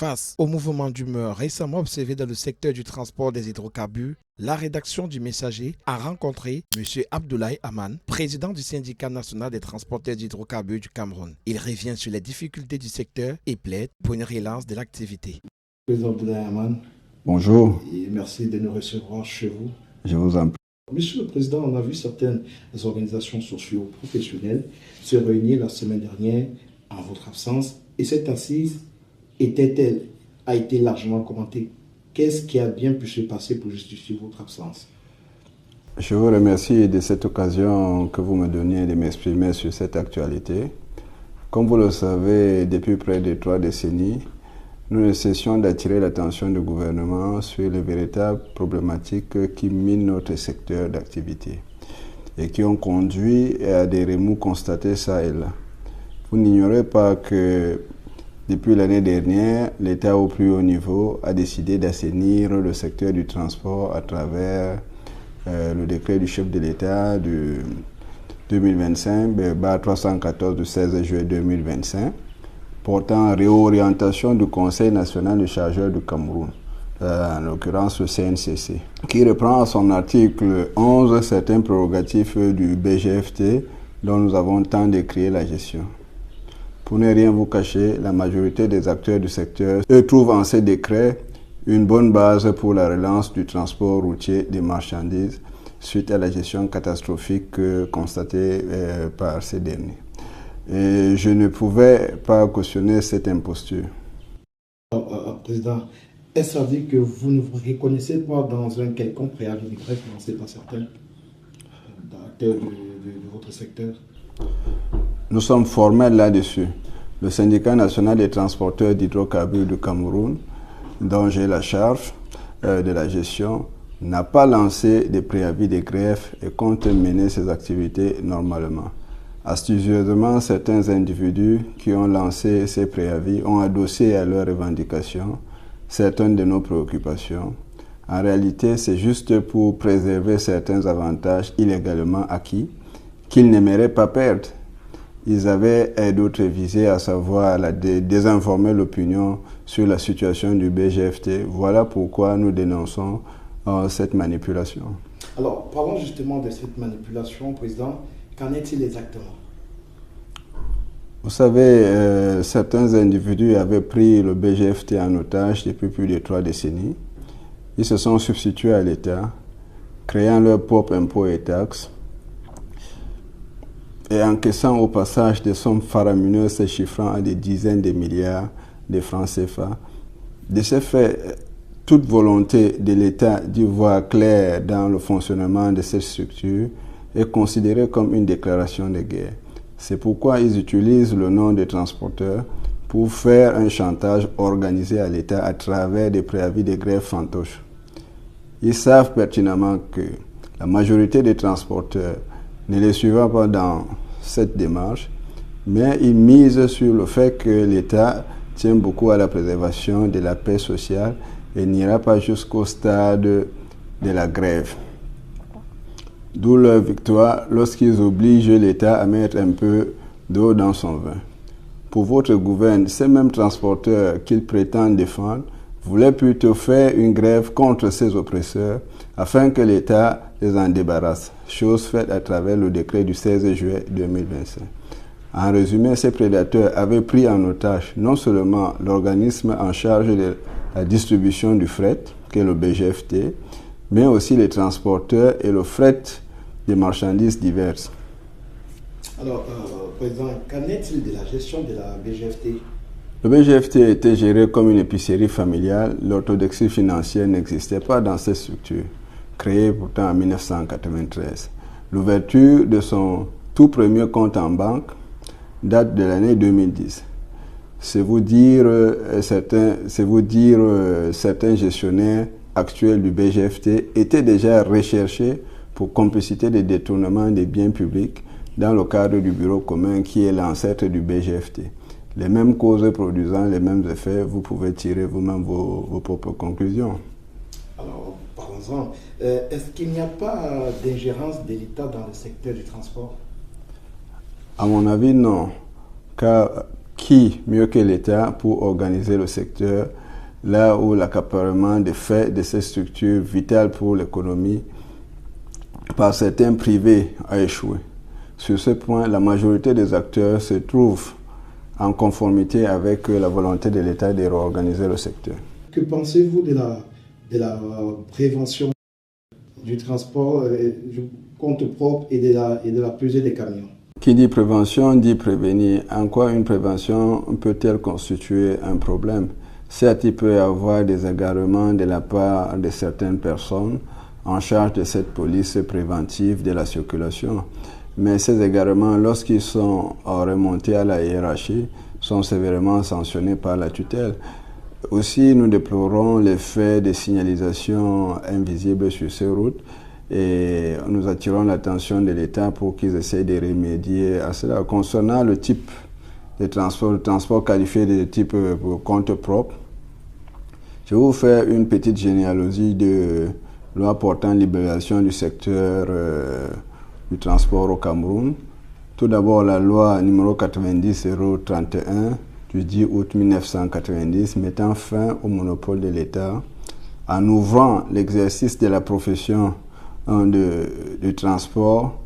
Face au mouvement d'humeur récemment observé dans le secteur du transport des hydrocarbures, la rédaction du Messager a rencontré M. Abdoulaye Aman, président du syndicat national des transporteurs d'hydrocarbures du Cameroun. Il revient sur les difficultés du secteur et plaide pour une relance de l'activité. Président Abdoulaye Aman, bonjour. Et merci de nous recevoir chez vous. Je vous en prie. Monsieur le Président, on a vu certaines organisations socio-professionnelles se réunir la semaine dernière en votre absence et cette assise a été largement commentée. Qu'est-ce qui a bien pu se passer pour justifier votre absence? Je vous remercie de cette occasion que vous me donniez de m'exprimer sur cette actualité. Comme vous le savez, depuis près de 3 décennies, nous ne cessions d'attirer l'attention du gouvernement sur les véritables problématiques qui minent notre secteur d'activité et qui ont conduit à des remous constatés ça et là. Vous n'ignorez pas que depuis l'année dernière, l'État au plus haut niveau a décidé d'assainir le secteur du transport à travers le décret du chef de l'État du 2025-314 du 16 juillet 2025, portant réorientation du Conseil national des chargeurs du Cameroun, en l'occurrence le CNCC, qui reprend à son article 11 certains prérogatifs du BGFT dont nous avons tant décrié la gestion. Pour ne rien vous cacher, la majorité des acteurs du secteur trouvent en ces décrets une bonne base pour la relance du transport routier des marchandises suite à la gestion catastrophique constatée par ces derniers. Et je ne pouvais pas cautionner cette imposture. Président, est-ce à dire que vous ne vous reconnaissez pas dans un quelconque préavis de grève lancé par certains acteurs de votre secteur? Nous sommes formels là-dessus. Le syndicat national des transporteurs d'hydrocarbures du Cameroun, dont j'ai la charge de la gestion, n'a pas lancé de préavis de grève et compte mener ses activités normalement. Astucieusement, certains individus qui ont lancé ces préavis ont adossé à leurs revendications certaines de nos préoccupations. En réalité, c'est juste pour préserver certains avantages illégalement acquis qu'ils n'aimeraient pas perdre. Ils avaient d'autres visées, à savoir désinformer l'opinion sur la situation du BGFT. Voilà pourquoi nous dénonçons cette manipulation. Alors, parlons justement de cette manipulation, Président. Qu'en est-il exactement? Vous savez, certains individus avaient pris le BGFT en otage depuis plus de 3 décennies. Ils se sont substitués à l'État, créant leurs propres impôts et taxes, et encaissant au passage des sommes faramineuses se chiffrant à des dizaines de milliards de francs CFA. De ce fait, toute volonté de l'État d'y voir clair dans le fonctionnement de cette structure est considérée comme une déclaration de guerre. C'est pourquoi ils utilisent le nom des transporteurs pour faire un chantage organisé à l'État à travers des préavis de grève fantoches. Ils savent pertinemment que la majorité des transporteurs ne les suivant pas dans cette démarche, mais ils misent sur le fait que l'État tient beaucoup à la préservation de la paix sociale et n'ira pas jusqu'au stade de la grève. D'où leur victoire lorsqu'ils obligent l'État à mettre un peu d'eau dans son vin. Pour votre gouvernement, ces mêmes transporteurs qu'ils prétendent défendre voulaient plutôt faire une grève contre ces oppresseurs afin que l'État les en débarrasse, chose faite à travers le décret du 16 juillet 2025. En résumé, ces prédateurs avaient pris en otage non seulement l'organisme en charge de la distribution du fret, qui est le BGFT, mais aussi les transporteurs et le fret des marchandises diverses. Alors, Président, qu'en est-il de la gestion de la BGFT? Le BGFT était géré comme une épicerie familiale. L'orthodoxie financière n'existait pas dans cette structure, créée pourtant en 1993. L'ouverture de son tout premier compte en banque date de l'année 2010. C'est vous dire certains gestionnaires actuels du BGFT étaient déjà recherchés pour complicité de détournement des biens publics dans le cadre du bureau commun qui est l'ancêtre du BGFT. Les mêmes causes produisant les mêmes effets, vous pouvez tirer vous-même vos propres conclusions. Alors, parlons-en. Est-ce qu'il n'y a pas d'ingérence de l'État dans le secteur du transport? À mon avis, non. Car Qui mieux que l'État pour organiser le secteur là où l'accaparement des faits de ces structures vitales pour l'économie par certains privés a échoué. Sur ce point, la majorité des acteurs se trouvent en conformité avec la volonté de l'État de réorganiser le secteur. Que pensez-vous de la prévention du transport du compte propre et de la pesée des camions? Qui dit prévention dit prévenir. En quoi une prévention peut-elle constituer un problème? Certes, il peut y avoir des égarements de la part de certaines personnes en charge de cette police préventive de la circulation. Mais ces égarements, lorsqu'ils sont remontés à la hiérarchie, sont sévèrement sanctionnés par la tutelle. Aussi, nous déplorons l'effet de signalisation invisible sur ces routes et nous attirons l'attention de l'État pour qu'ils essayent de remédier à cela. Concernant le type de transport, le transport qualifié de type compte propre, je vais vous faire une petite généalogie de loi portant libéralisation du secteur du transport au Cameroun. Tout d'abord, la loi numéro 90-031 du 10 août 1990 mettant fin au monopole de l'État en ouvrant l'exercice de la profession de transport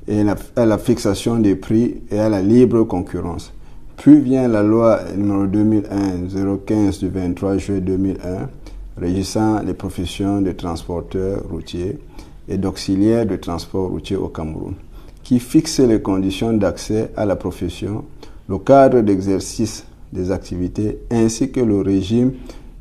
et à la fixation des prix et à la libre concurrence. Puis vient la loi numéro 2001-015 du 23 juillet 2001 régissant les professions de transporteurs routiers et d'auxiliaires de transport routier au Cameroun, qui fixe les conditions d'accès à la profession, le cadre d'exercice des activités ainsi que le régime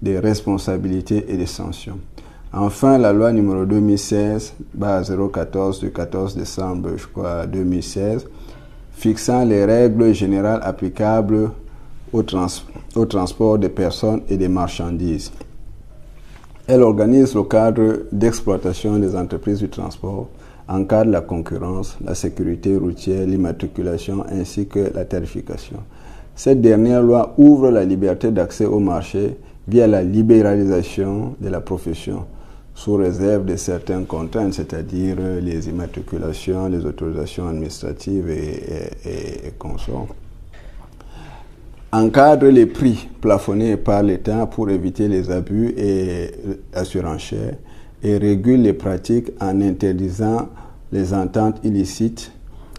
des responsabilités et des sanctions. Enfin, la loi numéro 2016-014 du 14 décembre 2016 fixant les règles générales applicables au transport des personnes et des marchandises. Elle organise le cadre d'exploitation des entreprises du transport, encadre la concurrence, la sécurité routière, l'immatriculation ainsi que la tarification. Cette dernière loi ouvre la liberté d'accès au marché via la libéralisation de la profession, sous réserve de certaines contraintes, c'est-à-dire les immatriculations, les autorisations administratives et consorts. Encadre les prix plafonnés par l'État pour éviter les abus et la surenchère et régule les pratiques en interdisant les ententes illicites,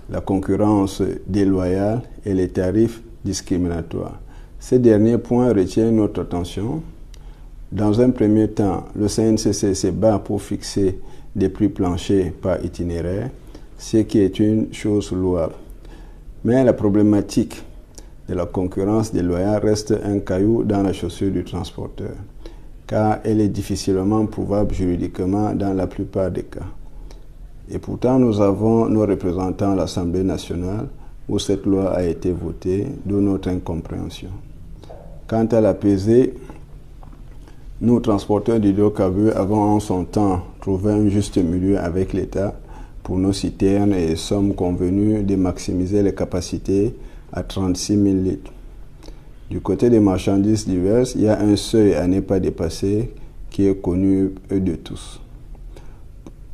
la concurrence déloyale et les tarifs discriminatoires. Ces derniers points retiennent notre attention. Dans un premier temps, le CNCC se bat pour fixer des prix planchers par itinéraire, ce qui est une chose louable. Mais la problématique de la concurrence déloyale reste un caillou dans la chaussure du transporteur, car elle est difficilement prouvable juridiquement dans la plupart des cas. Et pourtant, nous avons nos représentants à l'Assemblée nationale où cette loi a été votée, d'où notre incompréhension. Quant à la pesée, nous, transporteurs d'hydrocarbures, avons en son temps trouvé un juste milieu avec l'État pour nos citernes et sommes convenus de maximiser les capacités à 36 000 litres. Du côté des marchandises diverses, il y a un seuil à ne pas dépasser qui est connu de tous.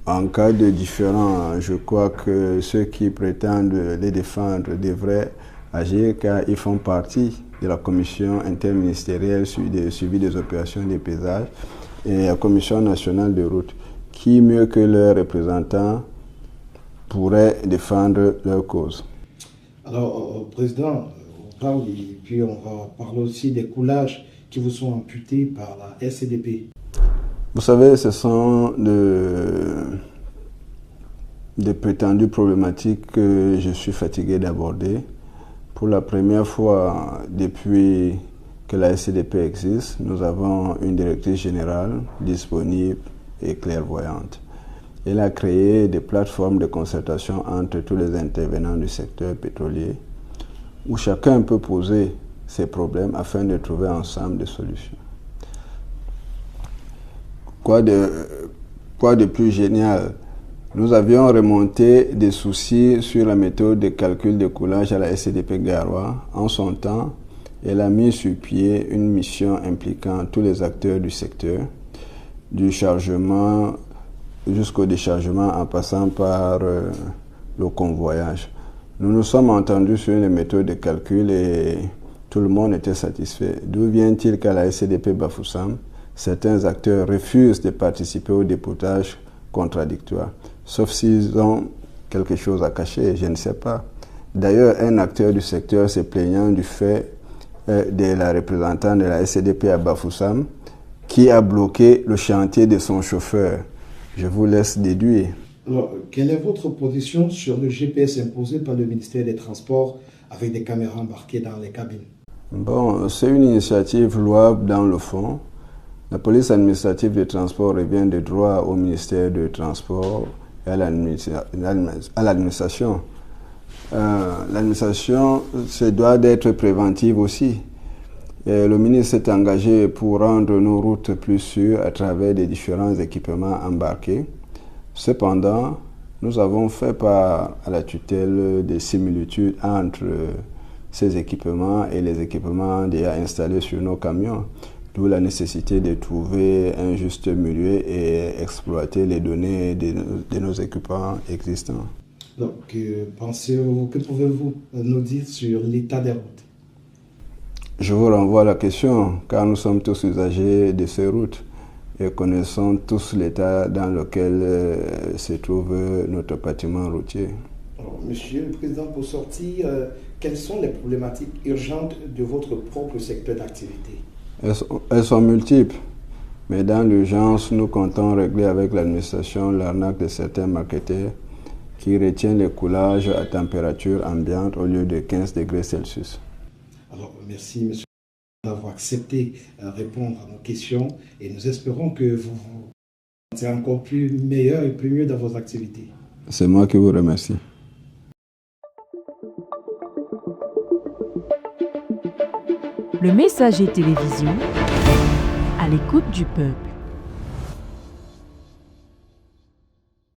En cas de différend, je crois que ceux qui prétendent les défendre devraient agir car ils font partie de la commission interministérielle de suivi des opérations de pesage et la commission nationale de route, qui mieux que leurs représentants pourrait défendre leur cause. Alors, Président, on parle et puis on va parler aussi des coulages qui vous sont amputés par la SCDP. Vous savez, ce sont des prétendues problématiques que je suis fatigué d'aborder. Pour la première fois depuis que la SCDP existe, nous avons une directrice générale disponible et clairvoyante. Elle a créé des plateformes de concertation entre tous les intervenants du secteur pétrolier où chacun peut poser ses problèmes afin de trouver ensemble des solutions. Quoi de plus génial? Nous avions remonté des soucis sur la méthode de calcul de coulage à la SCDP Garoua. En son temps, elle a mis sur pied une mission impliquant tous les acteurs du secteur, du chargement jusqu'au déchargement en passant par le convoyage. Nous nous sommes entendus sur une méthode de calcul et tout le monde était satisfait. D'où vient-il qu'à la SCDP Bafoussam, certains acteurs refusent de participer au dépotage contradictoire, sauf s'ils ont quelque chose à cacher, je ne sais pas. D'ailleurs, un acteur du secteur se plaignant du fait de la représentante de la SCDP à Bafoussam qui a bloqué le chantier de son chauffeur. Je vous laisse déduire. Alors, quelle est votre position sur le GPS imposé par le ministère des Transports avec des caméras embarquées dans les cabines? Bon, c'est une initiative louable dans le fond. La police administrative de transport revient de droit au ministère du Transport et à l'administration. L'administration se doit d'être préventive aussi. Et le ministre s'est engagé pour rendre nos routes plus sûres à travers des différents équipements embarqués. Cependant, nous avons fait part à la tutelle des similitudes entre ces équipements et les équipements déjà installés sur nos camions, d'où la nécessité de trouver un juste milieu et exploiter les données de nos équipements existants. Donc, que pouvez-vous nous dire sur l'état des routes? Je vous renvoie à la question, car nous sommes tous usagers de ces routes et connaissons tous l'état dans lequel se trouve notre bâtiment routier. Alors, Monsieur le Président, pour sortir, quelles sont les problématiques urgentes de votre propre secteur d'activité? Elles sont multiples, mais dans l'urgence, nous comptons régler avec l'administration l'arnaque de certains marketeurs qui retiennent les coulages à température ambiante au lieu de 15 degrés Celsius. Alors, merci, monsieur, d'avoir accepté répondre à nos questions et nous espérons que vous serez encore plus meilleur et plus mieux dans vos activités. C'est moi qui vous remercie. Le Messager Télévision, à l'écoute du peuple.